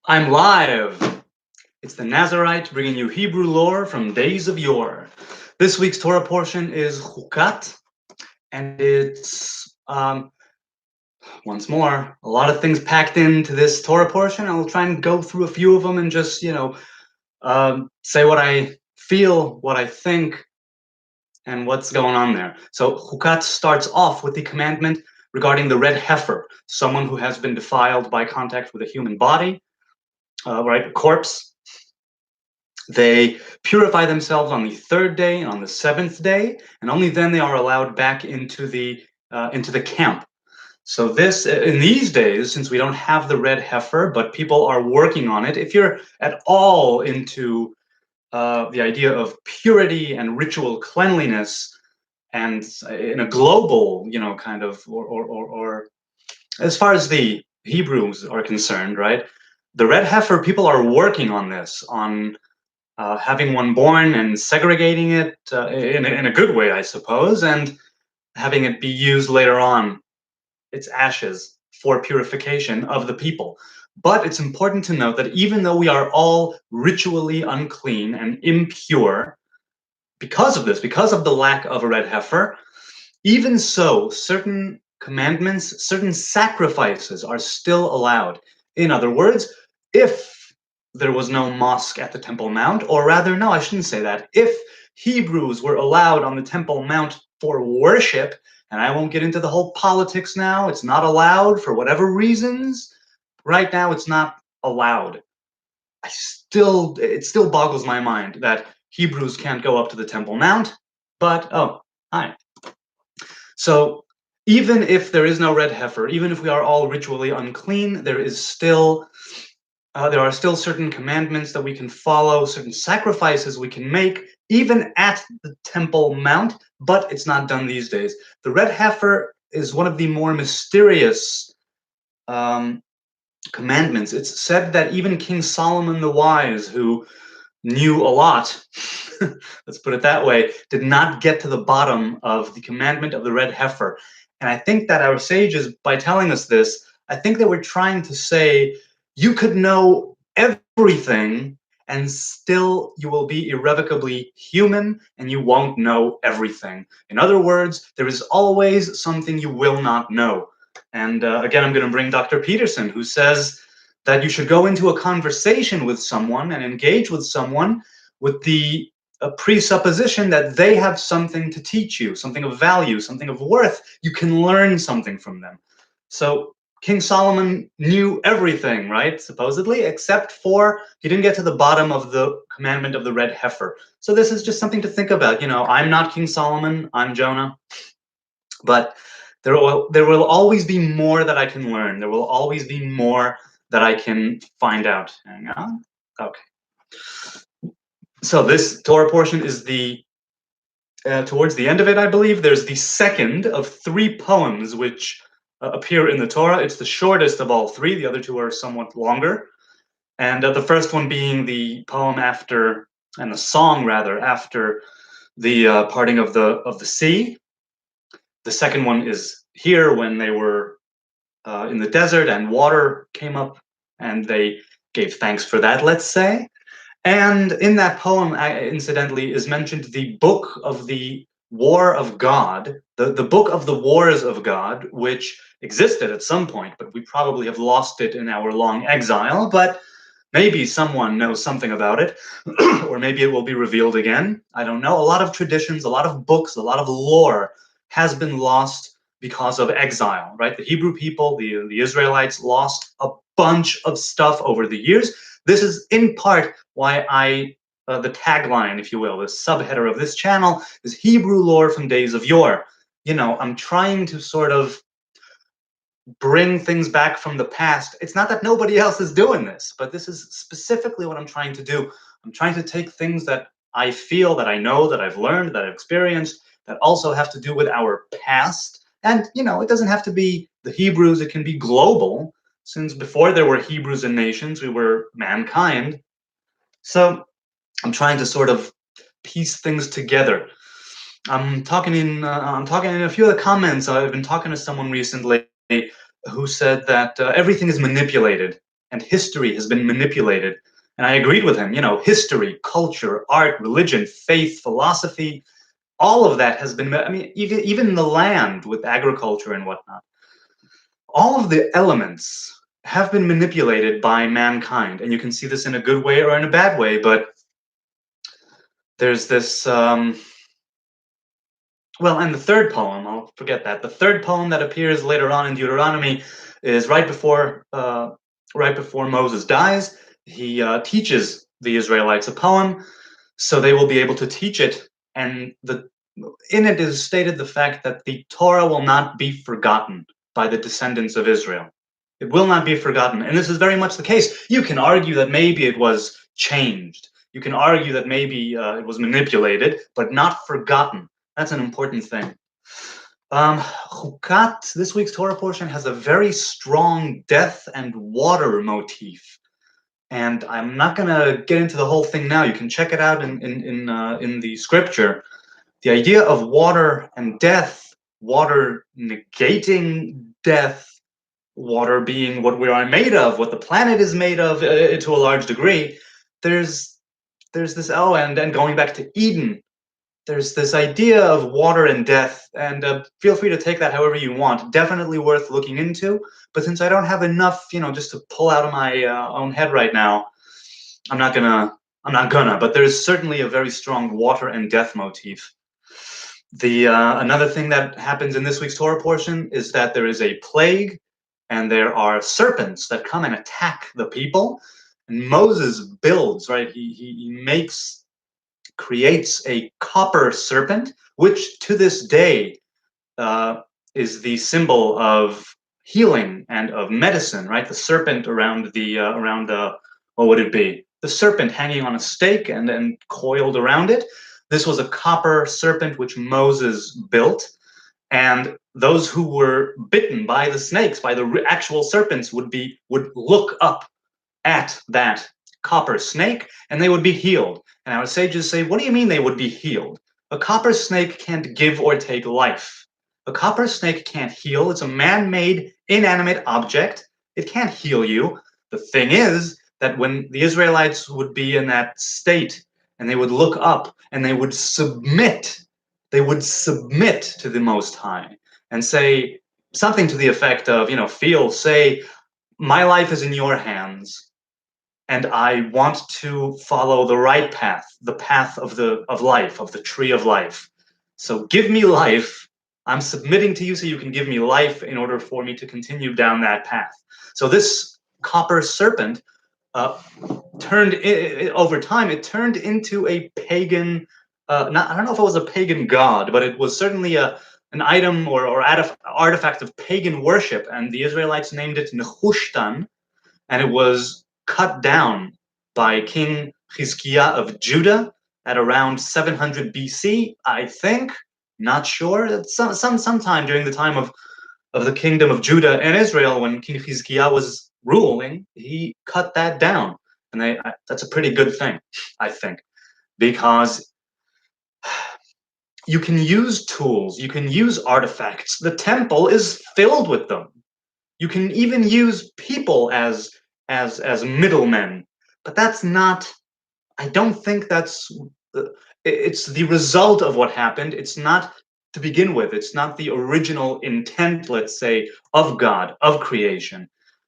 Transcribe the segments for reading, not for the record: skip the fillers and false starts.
I'm live. It's the Nazarite bringing you Hebrew lore from days of yore. This week's Torah portion is Chukat, and it's, once more, a lot of things packed into this Torah portion. I'll try and go through a few of them and just, say what I feel, what I think, and what's going on there. So Chukat starts off with the commandment regarding the red heifer, someone who has been defiled by contact with a human body, right, a corpse. They purify themselves on the third day and on the seventh day, and only then they are allowed back into the camp. So this, in these days, since we don't have the red heifer, but people are working on it, if you're at all into the idea of purity and ritual cleanliness, and in a global, kind of, or as far as the Hebrews are concerned, right? The red heifer, people are working on this, on having one born and segregating it in a good way, I suppose, and having it be used later on, its ashes, for purification of the people. But it's important to note that even though we are all ritually unclean and impure because of this, because of the lack of a red heifer, even so, certain commandments, certain sacrifices are still allowed. In other words, if there was no mosque at the Temple Mount, or rather, no, I shouldn't say that. If Hebrews were allowed on the Temple Mount for worship, and I won't get into the whole politics now, it's not allowed for whatever reasons. Right now, it's not allowed. It still boggles my mind that Hebrews can't go up to the Temple Mount, but, oh, hi. So even if there is no red heifer, even if we are all ritually unclean, there are still certain commandments that we can follow, certain sacrifices we can make, even at the Temple Mount, but it's not done these days. The red heifer is one of the more mysterious commandments. It's said that even King Solomon the Wise, who knew a lot, let's put it that way, did not get to the bottom of the commandment of the red heifer. And I think that our sages, by telling us this, I think they were trying to say, you could know everything and still you will be irrevocably human and you won't know everything. In other words, there is always something you will not know. And again, I'm going to bring Dr. Peterson, who says that you should go into a conversation with someone and engage with someone with the presupposition that they have something to teach you, something of value, something of worth. You can learn something from them. So King Solomon knew everything, right, supposedly, except for he didn't get to the bottom of the commandment of the red heifer. So this is just something to think about. I'm not King Solomon, I'm Jonah, but there will always be more that I can learn. There will always be more that I can find out. Hang on. Okay. So this Torah portion is towards the end of it, I believe. There's the second of three poems which appear in the Torah. It's the shortest of all three. The other two are somewhat longer. And the first one being the poem after, and the song rather, after the parting of the sea. The second one is here when they were in the desert and water came up and they gave thanks for that, let's say. And in that poem, incidentally, is mentioned the book of the War of God, the book of the Wars of God, which existed at some point, but we probably have lost it in our long exile. But maybe someone knows something about it, or maybe it will be revealed again. I don't know. A lot of traditions, a lot of books, a lot of lore has been lost because of exile, right? The Hebrew people, the Israelites lost a bunch of stuff over the years. This is in part why the tagline, if you will, the subheader of this channel is Hebrew lore from days of yore. I'm trying to sort of bring things back from the past. It's not that nobody else is doing this, but this is specifically what I'm trying to do. I'm trying to take things that I feel, that I know, that I've learned, that I've experienced, that also have to do with our past. And, it doesn't have to be the Hebrews, it can be global. Since before there were Hebrews and nations, we were mankind. So I'm trying to sort of piece things together. I'm talking in a few of the comments. I've been talking to someone recently who said that everything is manipulated. and history has been manipulated. And I agreed with him. History, culture, art, religion, faith, philosophy, all of that has been, I mean, even the land with agriculture and whatnot, all of the elements have been manipulated by mankind. And you can see this in a good way or in a bad way, but there's this, and the third poem, I'll forget that. The third poem that appears later on in Deuteronomy is right before Moses dies. He teaches the Israelites a poem, so they will be able to teach it. And in it is stated the fact that the Torah will not be forgotten by the descendants of Israel. It will not be forgotten. And this is very much the case. You can argue that maybe it was changed. You can argue that maybe it was manipulated, but not forgotten. That's an important thing. Chukat, this week's Torah portion, has a very strong death and water motif. And I'm not going to get into the whole thing now. You can check it out in the scripture. The idea of water and death, water negating death, water being what we are made of, what the planet is made of to a large degree. There's this, and going back to Eden, there's this idea of water and death, and feel free to take that however you want. Definitely worth looking into, but since I don't have enough, just to pull out of my own head right now, I'm not gonna, but there's certainly a very strong water and death motif. Another thing that happens in this week's Torah portion is that there is a plague, and there are serpents that come and attack the people. And Moses builds, right? He creates a copper serpent, which to this day is the symbol of healing and of medicine, right? The serpent around what would it be? The serpent hanging on a stake and coiled around it. This was a copper serpent which Moses built, and those who were bitten by the snakes, by the actual serpents, would look up at that copper snake, and they would be healed. And our sages say, what do you mean they would be healed? A copper snake can't give or take life. A copper snake can't heal. It's a man-made, inanimate object. It can't heal you. The thing is that when the Israelites would be in that state, and they would look up, and they would submit to the Most High, and say something to the effect of, say, my life is in your hands, and I want to follow the right path, the path of life, of the tree of life. So give me life. I'm submitting to you so you can give me life in order for me to continue down that path. So this copper serpent over time, it turned into a pagan, I don't know if it was a pagan god, but it was certainly an item or artifact of pagan worship, and the Israelites named it Nehushtan, and it was cut down by King Chizkiah of Judah at around 700 BC, I think. Not sure. Sometime during the time of the kingdom of Judah and Israel, when King Chizkiah was ruling, he cut that down. And that's a pretty good thing, I think, because you can use tools, you can use artifacts. The temple is filled with them. You can even use people as middlemen, but that's not, I don't think that's, it's the result of what happened. It's not to begin with. It's not the original intent, let's say, of God, of creation.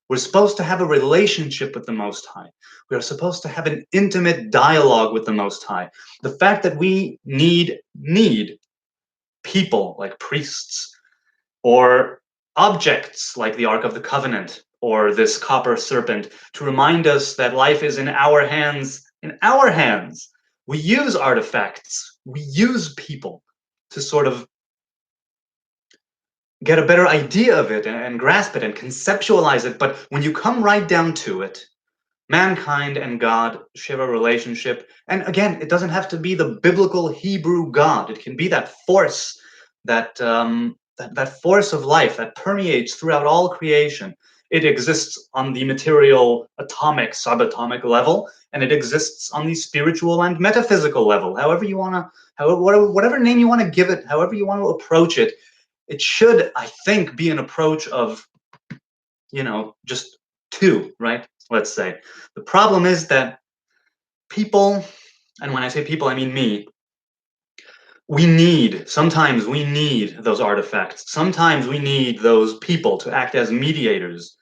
We're supposed to have a relationship with the Most High. We are supposed to have an intimate dialogue with the Most High. The fact that we need people like priests, or objects like the Ark of the Covenant or this copper serpent, to remind us that life is in our hands. In our hands. We use artifacts, we use people to sort of get a better idea of it and grasp it and conceptualize it. But when you come right down to it, mankind and God share a relationship. And again, it doesn't have to be the biblical Hebrew God. It can be that force, that force of life that permeates throughout all creation. It exists on the material, atomic, subatomic level, and it exists on the spiritual and metaphysical level. However you want to, whatever name you want to give it, however you want to approach it, it should, I think, be an approach of, just two, right? let's say. The problem is that people, and when I say people, I mean me, sometimes we need those artifacts. Sometimes we need those people to act as mediators,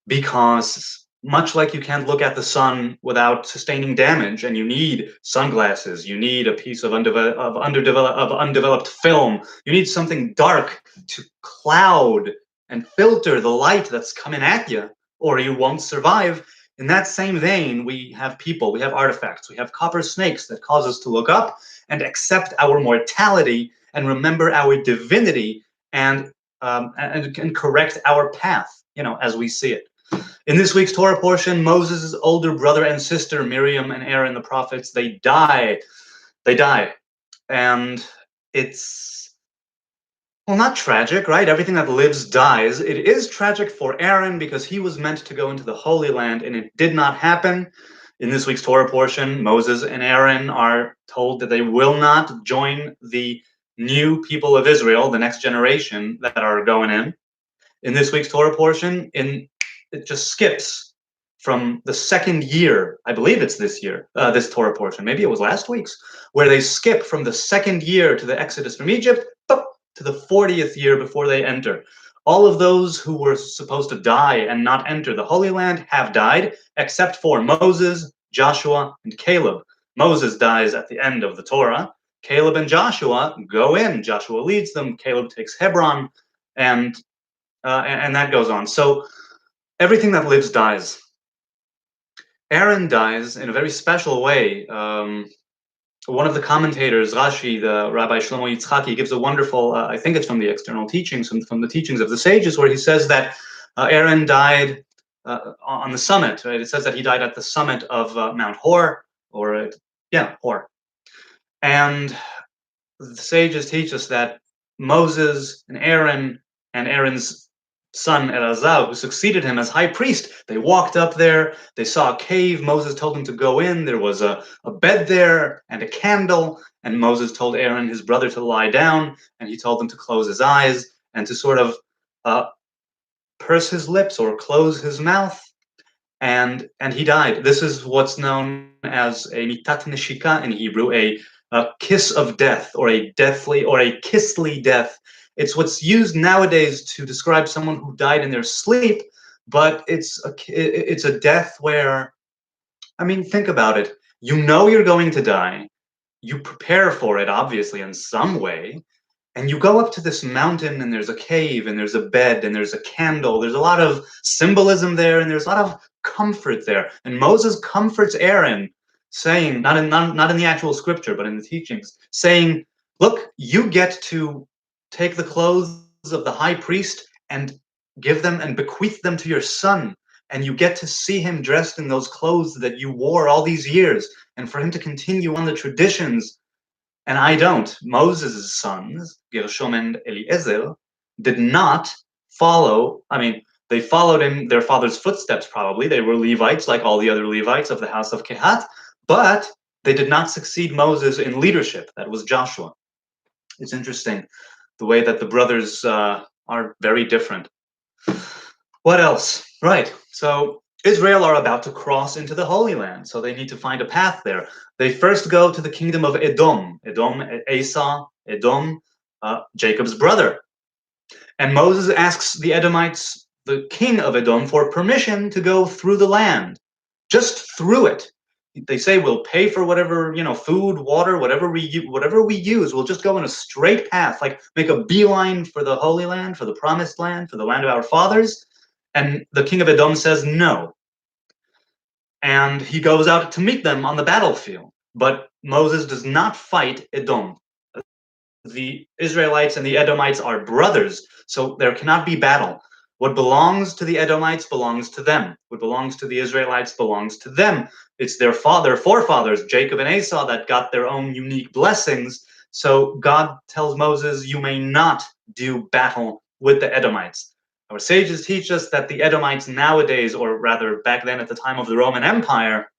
because much like you can't look at the sun without sustaining damage, and you need sunglasses, you need a piece of undeveloped film, you need something dark to cloud and filter the light that's coming at you, or you won't survive. In that same vein, we have people, we have artifacts, we have copper snakes that cause us to look up and accept our mortality and remember our divinity, and correct our path, as we see it. In this week's Torah portion, Moses' older brother and sister, Miriam and Aaron, the prophets, they die. They die. And it's, well, not tragic, right? Everything that lives dies. It is tragic for Aaron because he was meant to go into the Holy Land and it did not happen. In this week's Torah portion, Moses and Aaron are told that they will not join the new people of Israel, the next generation that are going in. In this week's Torah portion, it just skips from the second year. I believe it's this year, this Torah portion. Maybe it was last week's, where they skip from the second year to the Exodus from Egypt to the 40th year before they enter. All of those who were supposed to die and not enter the Holy Land have died, except for Moses, Joshua, and Caleb. Moses dies at the end of the Torah. Caleb and Joshua go in. Joshua leads them. Caleb takes Hebron, and that goes on. So everything that lives dies. Aaron dies in a very special way. One of the commentators, Rashi, the Rabbi Shlomo Yitzchaki, gives a wonderful, I think it's from the external teachings, from the teachings of the sages, where he says that Aaron died on the summit. Right? It says that he died at the summit of Mount Hor, Hor. And the sages teach us that Moses and Aaron's son Elazar, who succeeded him as high priest, they walked up there, they saw a cave, Moses told them to go in, there was a bed there and a candle, and Moses told Aaron, his brother, to lie down, and he told them to close his eyes and to sort of purse his lips or close his mouth, and he died. This is what's known as a mitat neshika in Hebrew, a kiss of death, or a deathly, or a kissly death. It's what's used nowadays to describe someone who died in their sleep, but it's a death where, I mean, think about it. You know you're going to die. You prepare for it, obviously, in some way, and you go up to this mountain, and there's a cave, and there's a bed, and there's a candle. There's a lot of symbolism there, and there's a lot of comfort there. And Moses comforts Aaron, saying, not in the actual scripture, but in the teachings, saying, look, you get to take the clothes of the high priest and give them and bequeath them to your son, and you get to see him dressed in those clothes that you wore all these years, and for him to continue on the traditions. And I don't. Moses' sons, Gershom and Eliezer, did not follow. I mean, they followed in their father's footsteps, probably. They were Levites, like all the other Levites of the house of Kehat, but they did not succeed Moses in leadership. That was Joshua. It's interesting the way that the brothers are very different. What else? Right. So Israel are about to cross into the Holy Land, so they need to find a path there. They first go to the kingdom of Edom. Edom, Jacob's brother. And Moses asks the Edomites, the king of Edom, for permission to go through the land, just through it. They say, we'll pay for whatever, food, water, whatever we use. We'll just go in a straight path, like make a beeline for the Holy Land, for the Promised Land, for the land of our fathers. And the king of Edom says no. And he goes out to meet them on the battlefield. But Moses does not fight Edom. The Israelites and the Edomites are brothers, so there cannot be battle. What belongs to the Edomites belongs to them. What belongs to the Israelites belongs to them. It's their forefathers, Jacob and Esau, that got their own unique blessings. So God tells Moses, you may not do battle with the Edomites. Our sages teach us that the Edomites nowadays, or rather back then at the time of the Roman Empire,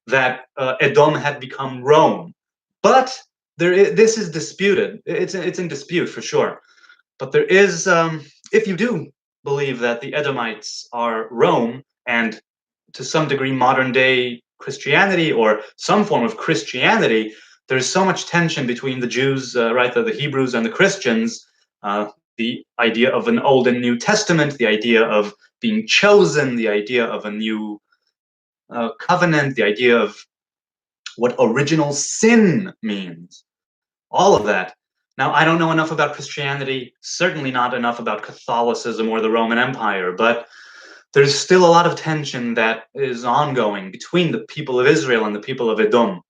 that Edom had become Rome. But this is disputed. It's in dispute for sure. But there is, if you do believe that the Edomites are Rome, and to some degree, modern day Christianity or some form of Christianity, there's so much tension between the Jews, right, the Hebrews and the Christians, the idea of an Old and New Testament, the idea of being chosen, the idea of a new covenant, the idea of what original sin means, all of that. Now, I don't know enough about Christianity, certainly not enough about Catholicism or the Roman Empire, but there's still a lot of tension that is ongoing between the people of Israel and the people of Edom.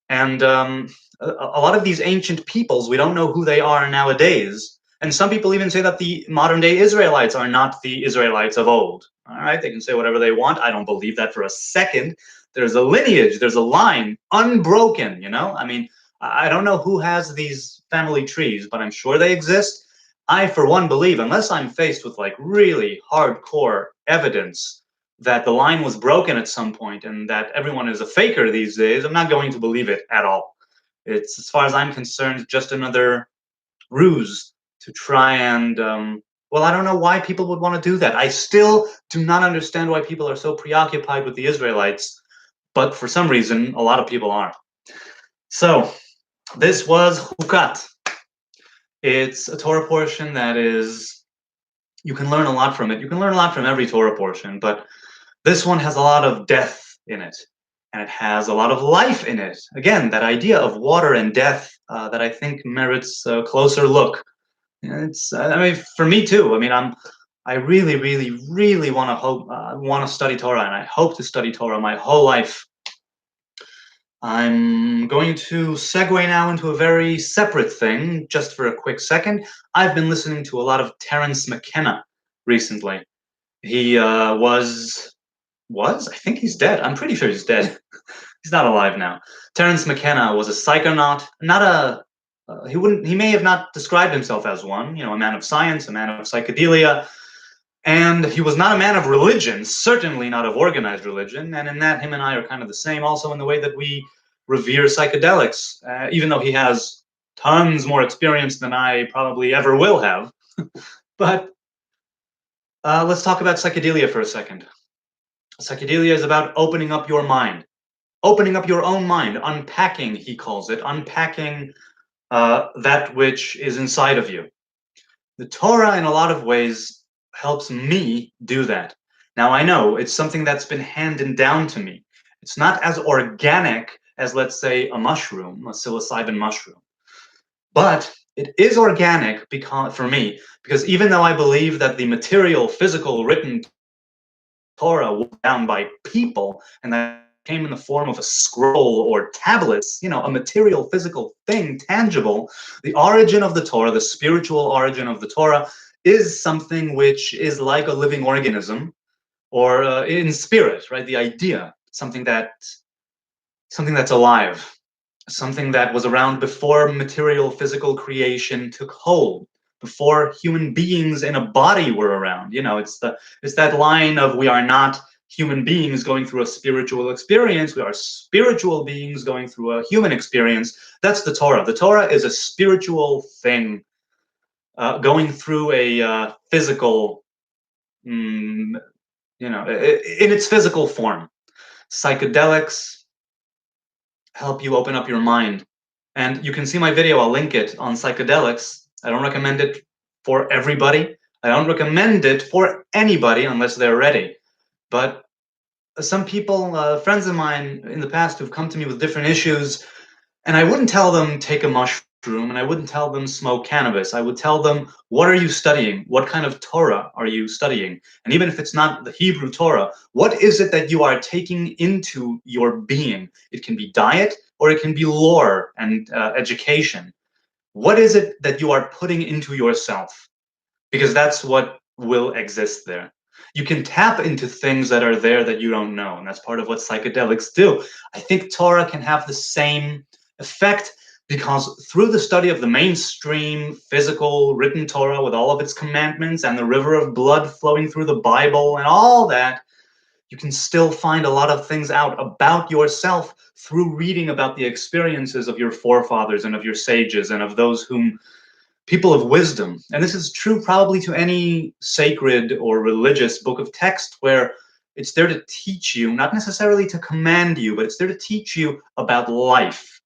And a lot of these ancient peoples, we don't know who they are nowadays. And some people even say that the modern day Israelites are not the Israelites of old. All right, they can say whatever they want. I don't believe that for a second. There's a lineage, there's a line, unbroken, you know? I mean, I don't know who has these family trees, but I'm sure they exist. I, for one, believe, unless I'm faced with like really hardcore evidence that the line was broken at some point and that everyone is a faker these days, I'm not going to believe it at all. It's, as far as I'm concerned, just another ruse to try and, well, I don't know why people would want to do that. I still do not understand why people are so preoccupied with the Israelites, but for some reason, a lot of people are. So, this was Chukat. It's a Torah portion that is, you can learn a lot from it. You can learn a lot from every Torah portion, but this one has a lot of death in it, and it has a lot of life in it. Again, that idea of water and death that I think merits a closer look. It's, I mean, for me too. I mean, I really, really, really want to study Torah, and I hope to study Torah my whole life. I'm going to segue now into a very separate thing, just for a quick second. I've been listening to a lot of Terence Mckenna recently. He I think he's dead. I'm pretty sure he's dead. He's not alive now. Terence Mckenna was a psychonaut, not a, he may have not described himself as one, you know, a man of science, a man of psychedelia, and he was not a man of religion, certainly not of organized religion, and in that him and I are kind of the same, also in the way that we revere psychedelics, even though he has tons more experience than I probably ever will have. But let's talk about psychedelia for a second. Psychedelia is about opening up your mind, opening up your own mind, unpacking, he calls it, unpacking that which is inside of you. The Torah, in a lot of ways, helps me do that. Now, I know it's something that's been handed down to me. It's not as organic as, let's say, a mushroom, a psilocybin mushroom. But it is organic because, for me, because even though I believe that the material, physical, written Torah was down by people and that came in the form of a scroll or tablets, you know, a material, physical thing, tangible, the origin of the Torah, the spiritual origin of the Torah, is something which is like a living organism, or in spirit, right? The idea, something that's alive, something that was around before material, physical creation took hold, before human beings in a body were around. You know, it's that line of, we are not human beings going through a spiritual experience, we are spiritual beings going through a human experience. That's the Torah. The Torah is a spiritual thing going through a physical, you know, in its physical form. Psychedelics help you open up your mind. And you can see my video, I'll link it, on psychedelics. I don't recommend it for everybody. I don't recommend it for anybody unless they're ready. But some people, friends of mine in the past, who've come to me with different issues, and I wouldn't tell them take a mushroom, and I wouldn't tell them smoke cannabis. I would tell them, what are you studying? What kind of Torah are you studying? And even if it's not the Hebrew Torah, what is it that you are taking into your being? It can be diet, or it can be lore and education. What is it that you are putting into yourself? Because that's what will exist there. You can tap into things that are there that you don't know, and that's part of what psychedelics do. I think Torah can have the same effect, because through the study of the mainstream physical written Torah with all of its commandments and the river of blood flowing through the Bible and all that, you can still find a lot of things out about yourself through reading about the experiences of your forefathers and of your sages and of those whom, people of wisdom. And this is true probably to any sacred or religious book of text, where It's there to teach you, not necessarily to command you, but it's there to teach you about life.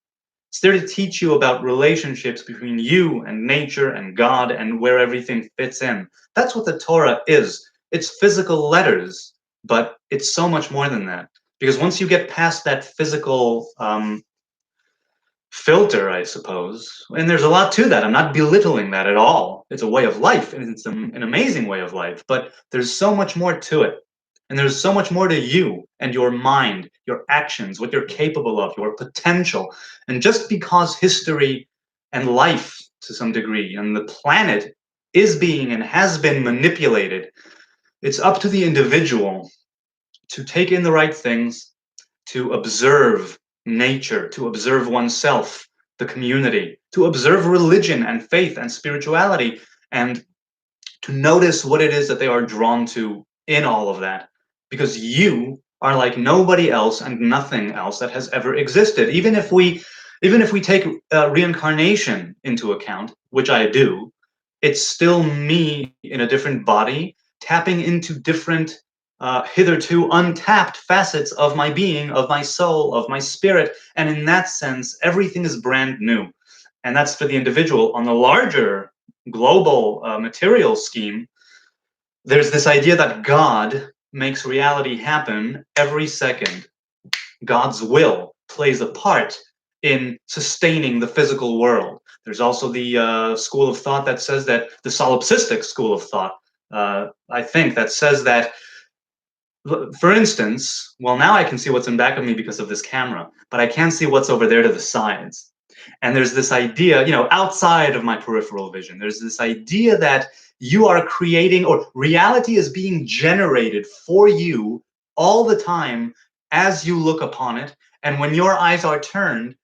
It's there to teach you about relationships between you and nature and God and where everything fits in. That's what the Torah is. It's physical letters, but it's so much more than that. Because once you get past that physical filter, I suppose, and there's a lot to that. I'm not belittling that at all. It's a way of life, and it's an amazing way of life, but there's so much more to it. And there's so much more to you and your mind, your actions, what you're capable of, your potential. And just because history and life, to some degree, and the planet is being and has been manipulated, it's up to the individual to take in the right things, to observe nature, to observe oneself, the community, to observe religion and faith and spirituality, and to notice what it is that they are drawn to in all of that. Because you are like nobody else and nothing else that has ever existed. Even if we take reincarnation into account, which I do, it's still me in a different body, tapping into different hitherto untapped facets of my being, of my soul, of my spirit. And in that sense, everything is brand new. And that's for the individual. On the larger global material scheme, there's this idea that God makes reality happen every second. God's will plays a part in sustaining the physical world. There's also the school of thought that says that, the solipsistic school of thought, I think, that says that, for instance, well, now I can see what's in back of me because of this camera, but I can't see what's over there to the sides. And there's this idea, outside of my peripheral vision, there's this idea that you are creating, or reality is being generated for you all the time as you look upon it. And when your eyes are turned,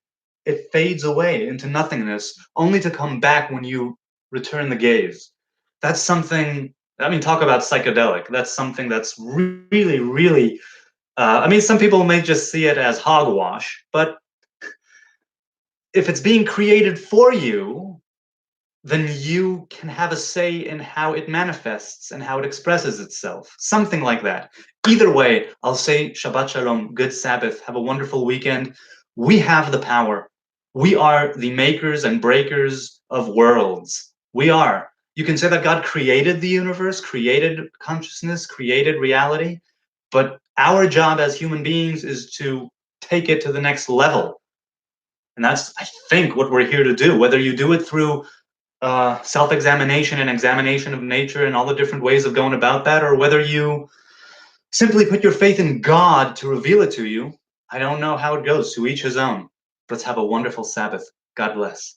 it fades away into nothingness, only to come back when you return the gaze. That's something, talk about psychedelic. That's something that's really, really, some people may just see it as hogwash, but if it's being created for you, then you can have a say in how it manifests and how it expresses itself. Something like that. Either way, I'll say Shabbat Shalom, good Sabbath, have a wonderful weekend. We have the power. We are the makers and breakers of worlds. We are. You can say that God created the universe, created consciousness, created reality, but our job as human beings is to take it to the next level. And that's, I think, what we're here to do. Whether you do it through self-examination and examination of nature and all the different ways of going about that, or whether you simply put your faith in God to reveal it to you, I don't know how it goes. To each his own. Let's have a wonderful Sabbath. God bless.